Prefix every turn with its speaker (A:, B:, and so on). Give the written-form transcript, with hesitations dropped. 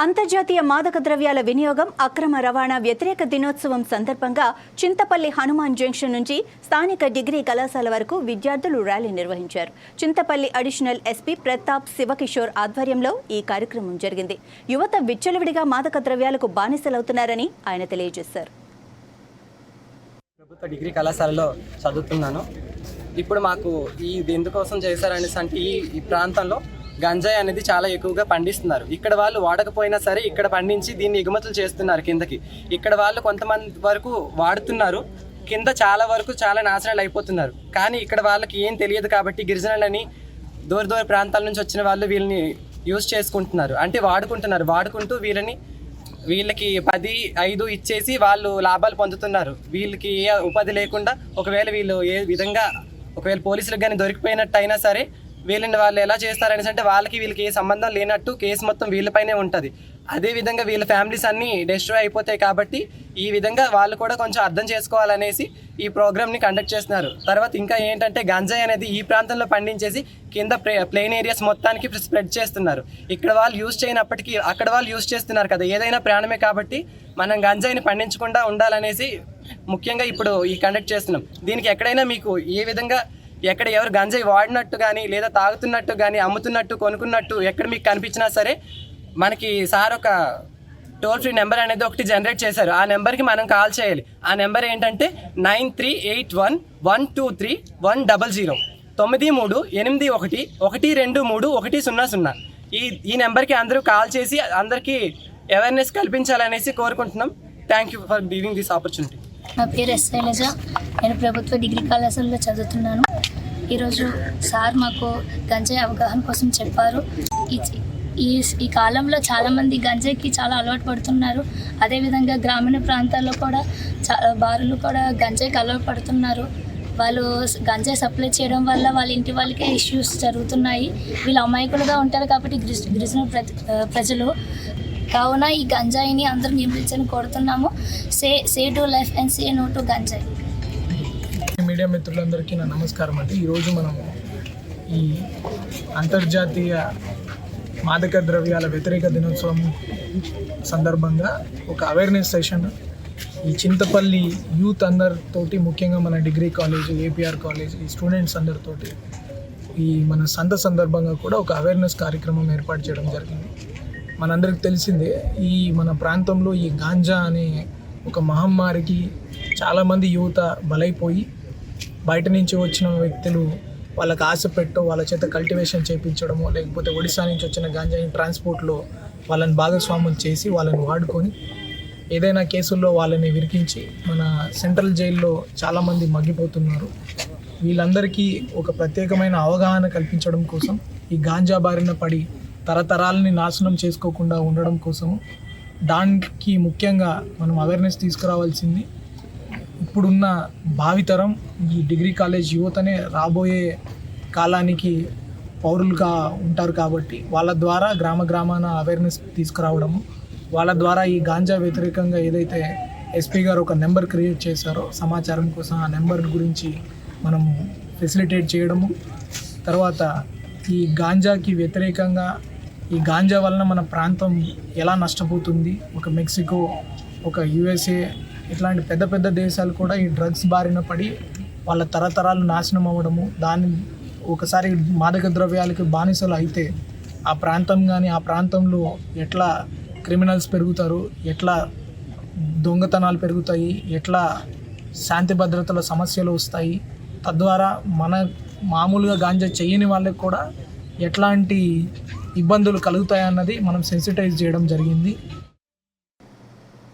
A: అంతర్జాతీయ మాదక ద్రవ్యాల వినియోగం అక్రమ రవాణా వ్యతిరేక దినోత్సవం సందర్భంగా చింతపల్లి హనుమాన్ జంక్షన్ నుంచి స్థానిక డిగ్రీ కళాశాల వరకు విద్యార్థులు ర్యాలీ నిర్వహించారు. చింతపల్లి అడిషనల్ ఎస్పీ ప్రతాప్ శివకిషోర్ ఆధ్వర్యంలో ఈ కార్యక్రమం జరిగింది. యువత విచ్చలవిడిగా మాదక ద్రవ్యాలకు బానిసలవుతున్నారని ఆయన తెలియజేశారు.
B: ప్రభుత్వ డిగ్రీ కళాశాలలో చదువుతున్నాను. ఇప్పుడు మాకు ఇది ఎందుకోసం చేశారనేసి అంటే ఈ ప్రాంతంలో గంజాయి అనేది చాలా ఎక్కువగా పండిస్తున్నారు. ఇక్కడ వాళ్ళు వాడకపోయినా సరే ఇక్కడ పండించి దీన్ని ఎగుమతులు చేస్తున్నారు కిందకి. ఇక్కడ వాళ్ళు కొంతమంది వరకు వాడుతున్నారు, కింద చాలా వరకు చాలా నాశనాలు అయిపోతున్నారు. కానీ ఇక్కడ వాళ్ళకి ఏం తెలియదు కాబట్టి గిరిజనులని దూర ప్రాంతాల నుంచి వచ్చిన వాళ్ళు వీళ్ళని యూజ్ చేసుకుంటున్నారు, అంటే వాడుకుంటూ వీళ్ళకి 10-5 ఇచ్చేసి వాళ్ళు లాభాలు పొందుతున్నారు. వీళ్ళకి ఏ ఉపాధి లేకుండా ఒకవేళ వీళ్ళు ఒకవేళ పోలీసులకు కానీ దొరికిపోయినట్టు అయినా సరే వాళ్ళు ఎలా చేస్తారనేసి అంటే వీళ్ళకి ఏ సంబంధం లేనట్టు కేసు మొత్తం వీళ్ళపైనే ఉంటుంది. అదేవిధంగా వీళ్ళ ఫ్యామిలీస్ అన్నీ డిస్ట్రాయ్ అయిపోతాయి. కాబట్టి ఈ విధంగా వాళ్ళు కూడా కొంచెం అర్థం చేసుకోవాలనేసి ఈ ప్రోగ్రామ్ని కండక్ట్ చేస్తున్నారు. తర్వాత ఇంకా ఏంటంటే గంజాయి అనేది ఈ ప్రాంతంలో పండించేసి కింద ప్లెయిన్ ఏరియాస్ మొత్తానికి స్ప్రెడ్ చేస్తున్నారు. ఇక్కడ వాళ్ళు యూజ్ చేయనప్పటికీ అక్కడ వాళ్ళు యూజ్ చేస్తున్నారు కదా, ఏదైనా ప్రాణమే కాబట్టి మనం గంజాయిని పండించకుండా ఉండాలనేసి ముఖ్యంగా ఇప్పుడు ఈ కండక్ట్ చేస్తున్నాం. దీనికి ఎక్కడైనా మీకు ఏ విధంగా ఎక్కడ ఎవరు గంజాయి వాడినట్టు కానీ లేదా తాగుతున్నట్టు కానీ అమ్ముతున్నట్టు కొనుక్కున్నట్టు ఎక్కడ మీకు కనిపించినా సరే మనకి సార్ ఒక టోల్ ఫ్రీ నెంబర్ అనేది ఒకటి జనరేట్ చేశారు. ఆ నెంబర్కి మనం కాల్ చేయాలి. ఆ నెంబర్ ఏంటంటే 9381123100 9381123100. ఈ నెంబర్కి అందరూ కాల్ చేసి అందరికీ అవేర్నెస్ కల్పించాలనేసి కోరుకుంటున్నాం. Thank you for giving this opportunity.
C: నా పేరు ఎస్ శైలజ. నేను ప్రభుత్వ డిగ్రీ కళాశాలలో చదువుతున్నాను. ఈరోజు సార్ మాకు గంజాయి అవగాహన కోసం చెప్పారు. ఈ కాలంలో చాలామంది గంజాయికి చాలా అలవాటు పడుతున్నారు. అదేవిధంగా గ్రామీణ ప్రాంతాల్లో కూడా బారులు కూడా గంజాయికి అలవాటు పడుతున్నారు. వాళ్ళు గంజాయి సప్లై చేయడం వల్ల వాళ్ళ ఇంటి వాళ్ళకే ఇష్యూస్ జరుగుతున్నాయి. వీళ్ళు అమాయకులుగా ఉంటారు కాబట్టి గిరిజన ప్రజలు కావున ఈ గంజాయిని అందరూ నియంత్రించని కోరుతున్నాము. Say to life and say no to గంజాయి.
D: మీడియా మిత్రులందరికీ నా నమస్కారం అండి. ఈరోజు మనము ఈ అంతర్జాతీయ మాదక ద్రవ్యాల వ్యతిరేక దినోత్సవం సందర్భంగా ఒక అవేర్నెస్ సెషన్ ఈ చింతపల్లి యూత్ అందరితోటి, ముఖ్యంగా మన డిగ్రీ కాలేజ్, ఏపీఆర్ కాలేజ్ ఈ స్టూడెంట్స్ అందరితోటి ఈ మన సందర్భంగా కూడా ఒక అవేర్నెస్ కార్యక్రమం ఏర్పాటు చేయడం జరిగింది. మనందరికి తెలిసిందే, ఈ మన ప్రాంతంలో ఈ గాంజా అనే ఒక మహమ్మారికి చాలామంది యువత బలైపోయి బయట నుంచి వచ్చిన వ్యక్తులు వాళ్ళకి ఆశ పెట్టో వాళ్ళ చేత కల్టివేషన్ చేయించడమో, లేకపోతే ఒడిశా నుంచి వచ్చిన గాంజాని ట్రాన్స్పోర్ట్లో వాళ్ళని భాగస్వాములు చేసి వాళ్ళని వాడుకొని ఏదైనా కేసుల్లో వాళ్ళని విరికించి మన సెంట్రల్ జైల్లో చాలామంది మగ్గిపోతున్నారు. వీళ్ళందరికీ ఒక ప్రత్యేకమైన అవగాహన కల్పించడం కోసం, ఈ గాంజా బారిన పడి తరతరాలని నాశనం చేసుకోకుండా ఉండడం కోసము దానికి ముఖ్యంగా మనం అవేర్నెస్ తీసుకురావాల్సింది. ఇప్పుడున్న భావితరం ఈ డిగ్రీ కాలేజ్ యువతనే రాబోయే కాలానికి పౌరులుగా ఉంటారు కాబట్టి వాళ్ళ ద్వారా గ్రామాన అవేర్నెస్ తీసుకురావడము, వాళ్ళ ద్వారా ఈ గాంజా వ్యతిరేకంగా ఏదైతే ఎస్పీ గారు ఒక నెంబర్ క్రియేట్ చేశారో సమాచారం కోసం, ఆ నెంబర్ గురించి మనం ఫెసిలిటేట్ చేయడము, తర్వాత ఈ గాంజాకి వ్యతిరేకంగా ఈ గాంజా వలన మన ప్రాంతం ఎలా నష్టపోతుంది, ఒక మెక్సికో, ఒక యుఎస్ఏ ఇట్లాంటి పెద్ద దేశాలు కూడా ఈ డ్రగ్స్ బారిన పడి వాళ్ళ తరతరాలు నాశనం అవ్వడము, దాన్ని ఒకసారి మాదక ద్రవ్యాలకి బానిసలు అయితే ఆ ప్రాంతం కానీ ఆ ప్రాంతంలో ఎట్లా క్రిమినల్స్ పెరుగుతారు, ఎట్లా దొంగతనాలు పెరుగుతాయి, ఎట్లా శాంతి భద్రతల సమస్యలు వస్తాయి, తద్వారా మన మామూలుగా గాంజా చేయని వాళ్ళకి కూడా ఎట్లాంటి ఇబ్బందులు కలుగుతాయన్నది మనం సెన్సిటైజ్ చేయడం జరిగింది.